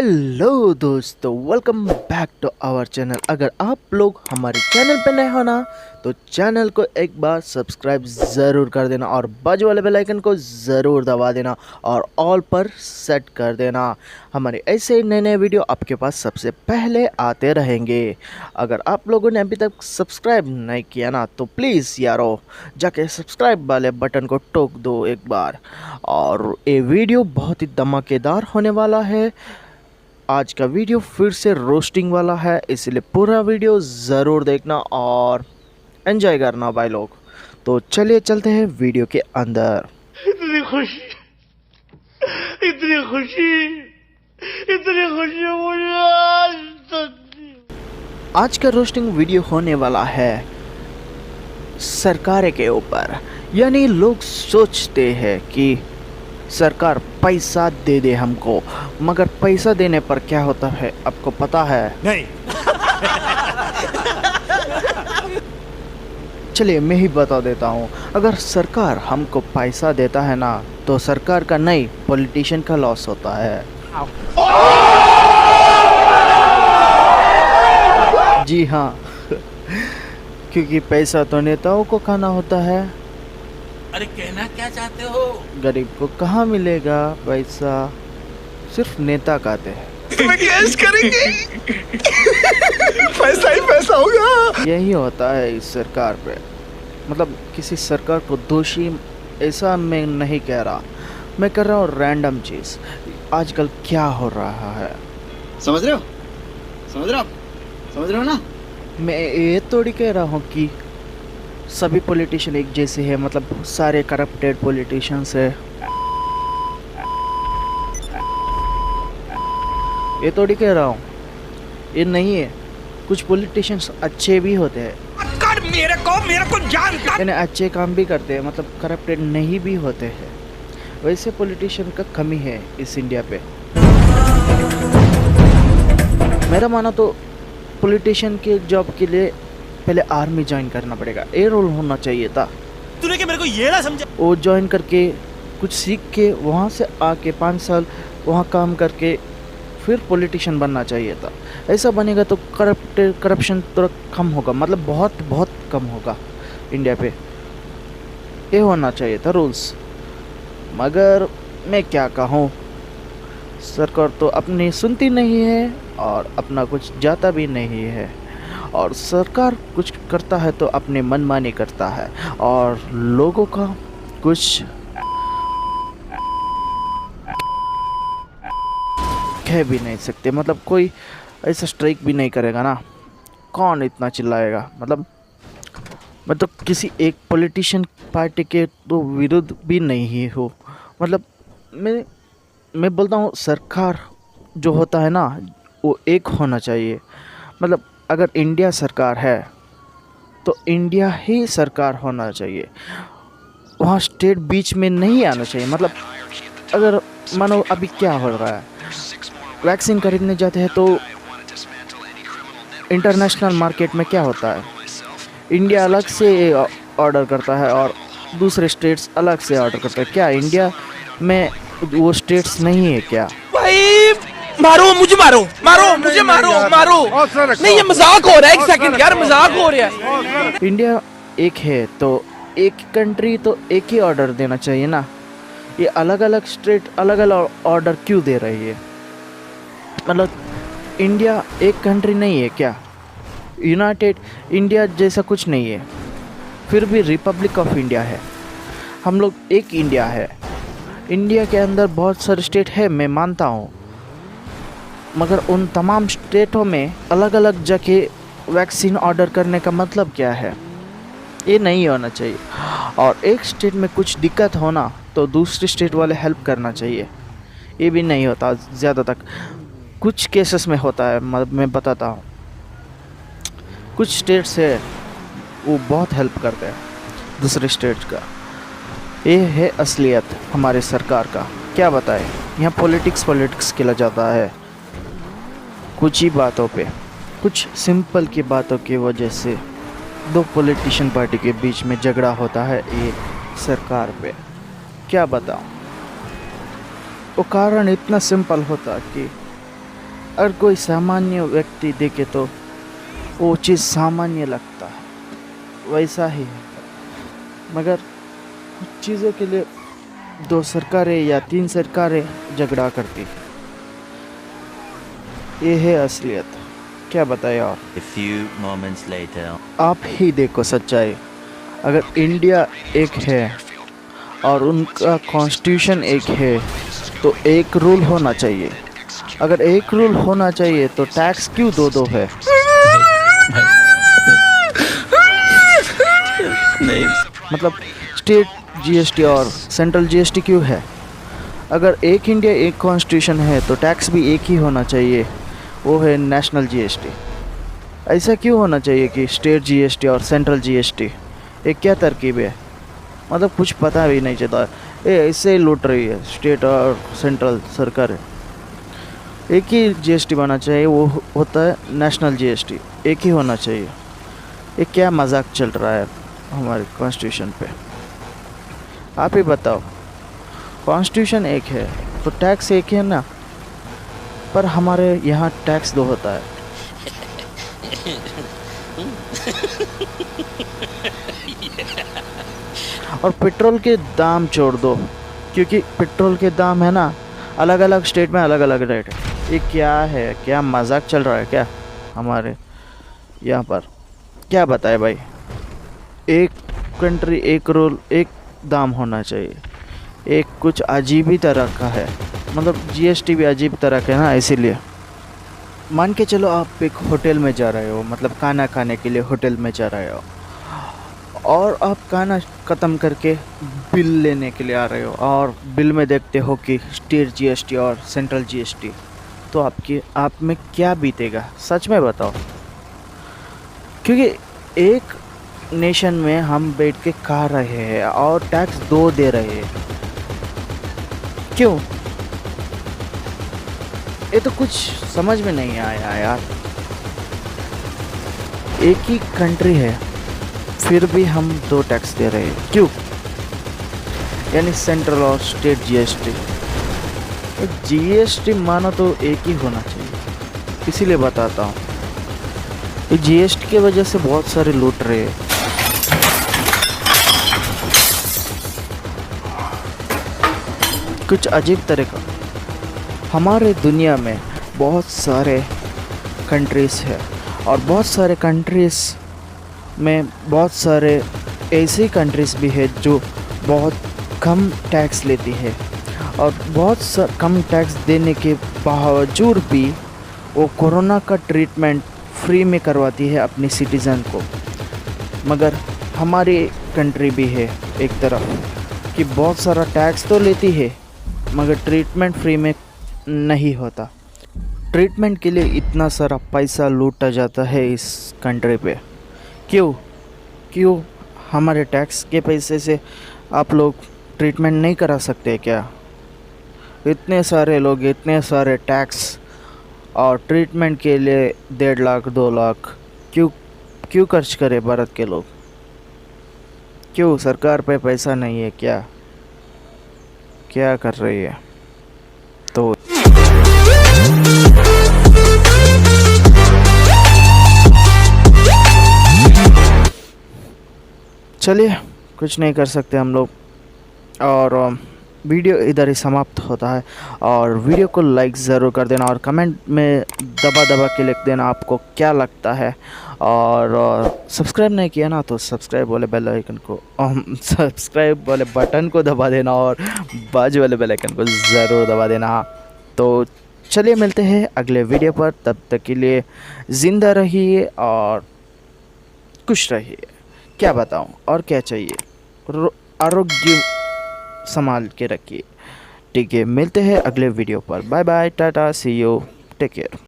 Hello दोस्तों, welcome back to our channel. अगर आप लोग हमारे चैनल पे नए हो ना तो चैनल को एक बार सब्सक्राइब ज़रूर कर देना और बाजू वाले बेल आइकन को ज़रूर दबा देना और ऑल पर सेट कर देना। हमारे ऐसे ही नए नए वीडियो आपके पास सबसे पहले आते रहेंगे। अगर आप लोगों ने अभी तक सब्सक्राइब नहीं किया ना तो प्लीज़ यारो जाके सब्सक्राइब वाले बटन को ठोक दो एक बार। और ये वीडियो बहुत ही धमाकेदार होने वाला है। आज का वीडियो फिर से रोस्टिंग वाला है, इसलिए पूरा वीडियो ज़रूर देखना और एंजॉय करना भाई लोग। तो चलिए चलते हैं वीडियो के अंदर। इतनी खुशी इतनी खुशी इतनी खुशी मुझे आज तक। आज का रोस्टिंग वीडियो होने वाला है सरकार के ऊपर। यानी लोग सोचते हैं कि सरकार पैसा दे दे हमको, मगर पैसा देने पर क्या होता है आपको पता है? नहीं। चलिए मैं ही बता देता हूँ। अगर सरकार हमको पैसा देता है ना तो सरकार का नहीं, पॉलिटिशियन का लॉस होता है। जी हाँ, क्योंकि पैसा तो नेताओं को खाना होता है। अरे कहना क्या चाहते हो? गरीब को कहाँ मिलेगा पैसा, सिर्फ नेता खाते हैं। तुम्हें कैश करेंगे? पैसा ही पैसा होगा। यही होता है इस सरकार पे। मतलब किसी सरकार को दोषी ऐसा मैं नहीं कह रहा, मैं कर रहा हूँ रैंडम चीज़। आजकल क्या हो रहा है समझ रहे हो? समझ रहे हो? समझ रहे हो ना? मैं ये थोड़ी कह रहा हूँ कि सभी पॉलिटिशियन एक जैसे हैं, मतलब सारे करप्टेड पॉलिटिशियंस है। ये थोड़ी कह रहा हूँ, ये नहीं है। कुछ पॉलिटिशियंस अच्छे भी होते हैं, मेरे को जानता, यानी अच्छे काम भी करते हैं, मतलब करप्टेड नहीं भी होते हैं। वैसे पॉलिटिशियन का कमी है इस इंडिया पे। मेरा माना तो पॉलिटिशियन के जॉब के लिए पहले आर्मी ज्वाइन करना पड़ेगा। ये रोल होना चाहिए था। तूने क्या मेरे को ये ना समझा? वो ज्वाइन करके कुछ सीख के वहाँ से आके 5 साल वहाँ काम करके फिर पॉलिटिशियन बनना चाहिए था। ऐसा बनेगा तो करप्शन तो कम होगा, मतलब बहुत बहुत कम होगा इंडिया पे। ये होना चाहिए था रूल्स। मगर मैं क्या कहूँ, सरकार तो अपनी सुनती नहीं है और अपना कुछ जाता भी नहीं है। और सरकार कुछ करता है तो अपने मनमानी करता है और लोगों का कुछ कह भी नहीं सकते। मतलब कोई ऐसा स्ट्राइक भी नहीं करेगा ना, कौन इतना चिल्लाएगा? मतलब किसी एक पॉलिटिशियन पार्टी के तो विरुद्ध भी नहीं हो। मतलब मैं बोलता हूँ सरकार जो होता है ना वो एक होना चाहिए। मतलब अगर इंडिया सरकार है तो इंडिया ही सरकार होना चाहिए, वहाँ स्टेट बीच में नहीं आना चाहिए। मतलब अगर मानो अभी क्या हो रहा है, वैक्सीन खरीदने जाते हैं तो इंटरनेशनल मार्केट में क्या होता है, इंडिया अलग से ऑर्डर करता है और दूसरे स्टेट्स अलग से ऑर्डर करता है। क्या इंडिया में वो स्टेट्स नहीं है क्या? भाई मारो मुझे, मारो मारो मुझे, मारो मारो। नहीं ये मजाक हो रहा है, एक सेकंड यार, मजाक हो रहा है। इंडिया एक है तो एक कंट्री तो एक ही ऑर्डर देना चाहिए ना। ये अलग अलग स्टेट अलग अलग ऑर्डर क्यों दे रही है? मतलब इंडिया एक कंट्री नहीं है क्या? यूनाइटेड इंडिया जैसा कुछ नहीं है, फिर भी रिपब्लिक ऑफ इंडिया है। हम लोग एक इंडिया है। इंडिया के अंदर बहुत सारे स्टेट है, मैं मानता हूँ, मगर उन तमाम स्टेटों में अलग अलग जगह वैक्सीन ऑर्डर करने का मतलब क्या है? ये नहीं होना चाहिए। और एक स्टेट में कुछ दिक्कत होना तो दूसरे स्टेट वाले हेल्प करना चाहिए। ये भी नहीं होता ज़्यादा तक, कुछ केसेस में होता है। मतलब मैं बताता हूँ, कुछ स्टेट्स है वो बहुत हेल्प करते हैं दूसरे स्टेट का। ये है असलियत हमारे सरकार का। क्या बताएं, यहाँ पॉलिटिक्स खेला जाता है कुछ ही बातों पे, कुछ सिंपल की बातों की वजह से दो पॉलिटिशियन पार्टी के बीच में झगड़ा होता है ये सरकार पे। क्या बताऊं, वो कारण इतना सिंपल होता कि अगर कोई सामान्य व्यक्ति देखे तो वो चीज़ सामान्य लगता है, वैसा ही है। मगर कुछ चीज़ों के लिए 2 सरकारें या 3 सरकारें झगड़ा करती, ये है असलियत। क्या बताएं और A few moments later. आप ही देखो सच्चाई। अगर इंडिया एक है और उनका कॉन्स्टिट्यूशन एक है तो एक रूल होना चाहिए। अगर एक रूल होना चाहिए तो टैक्स क्यों दो है? मतलब स्टेट जीएसटी और सेंट्रल जीएसटी क्यों है? अगर एक इंडिया एक कॉन्स्टिट्यूशन है तो टैक्स भी एक ही होना चाहिए, वो है नेशनल जीएसटी। ऐसा क्यों होना चाहिए कि स्टेट जीएसटी और सेंट्रल जीएसटी? एक क्या तरकीब है? मतलब कुछ पता भी नहीं चलता, ये ऐसे ही लूट रही है स्टेट और सेंट्रल सरकार। एक ही जीएसटी बनना चाहिए, वो होता है नेशनल जीएसटी, एक ही होना चाहिए। ये क्या मजाक चल रहा है हमारे कॉन्स्टिट्यूशन पे? आप ही बताओ। कॉन्स्टिट्यूशन एक है तो टैक्स एक है ना, पर हमारे यहाँ टैक्स 2 होता है। और पेट्रोल के दाम छोड़ दो, क्योंकि पेट्रोल के दाम है ना अलग अलग स्टेट में अलग अलग रेट है। ये क्या है? क्या मजाक चल रहा है क्या हमारे यहाँ पर? क्या बताए भाई? एक कंट्री एक रूल एक दाम होना चाहिए। एक कुछ अजीब ही तरह का है, मतलब जीएसटी भी अजीब तरह का है ना, इसीलिए। मान के चलो आप एक होटल में जा रहे हो, मतलब खाना खाने के लिए होटल में जा रहे हो, और आप खाना ख़त्म करके बिल लेने के लिए आ रहे हो, और बिल में देखते हो कि स्टेट जीएसटी और सेंट्रल जीएसटी, तो आप में क्या बीतेगा? सच में बताओ। क्योंकि एक नेशन में हम बैठ के खा रहे हैं और टैक्स 2 दे रहे हैं, क्यों? ये तो कुछ समझ में नहीं आया यार। एक ही कंट्री है फिर भी हम 2 टैक्स दे रहे हैं, क्यों? यानी सेंट्रल और स्टेट जीएसटी। जीएसटी मानो तो एक ही होना चाहिए, इसीलिए बताता हूँ। ये जीएसटी की वजह से बहुत सारे लूट रहे हैं। कुछ अजीब तरह का। हमारे दुनिया में बहुत सारे कंट्रीज़ है, और बहुत सारे कंट्रीज़ में बहुत सारे ऐसी कंट्रीज़ भी है जो बहुत कम टैक्स लेती है, और बहुत कम टैक्स देने के बावजूद भी वो कोरोना का ट्रीटमेंट फ्री में करवाती है अपने सिटीज़न को। मगर हमारी कंट्री भी है एक तरफ कि बहुत सारा टैक्स तो लेती है मगर ट्रीटमेंट फ्री में नहीं होता। ट्रीटमेंट के लिए इतना सारा पैसा लूटा जाता है इस कंट्री पे। क्यों हमारे टैक्स के पैसे से आप लोग ट्रीटमेंट नहीं करा सकते क्या? इतने सारे लोग इतने सारे टैक्स और ट्रीटमेंट के लिए 1.5 लाख 2 लाख क्यों खर्च करे भारत के लोग? क्यों सरकार पे पैसा नहीं है क्या? क्या कर रही है? तो चलिए, कुछ नहीं कर सकते हम लोग, और वीडियो इधर ही समाप्त होता है। और वीडियो को लाइक ज़रूर कर देना, और कमेंट में दबा के लिख देना आपको क्या लगता है। और सब्सक्राइब नहीं किया ना तो सब्सक्राइब वाले बेल आइकन को सब्सक्राइब वाले बटन को दबा देना, और बाजू वाले बेल आइकन को ज़रूर दबा देना। तो चलिए मिलते हैं अगले वीडियो पर, तब तक के लिए ज़िंदा रहिए और खुश रहिए। क्या बताऊं और क्या चाहिए? आरोग्य संभाल के रखिए। ठीक है, मिलते हैं अगले वीडियो पर। Bye bye, tata, see you, take care.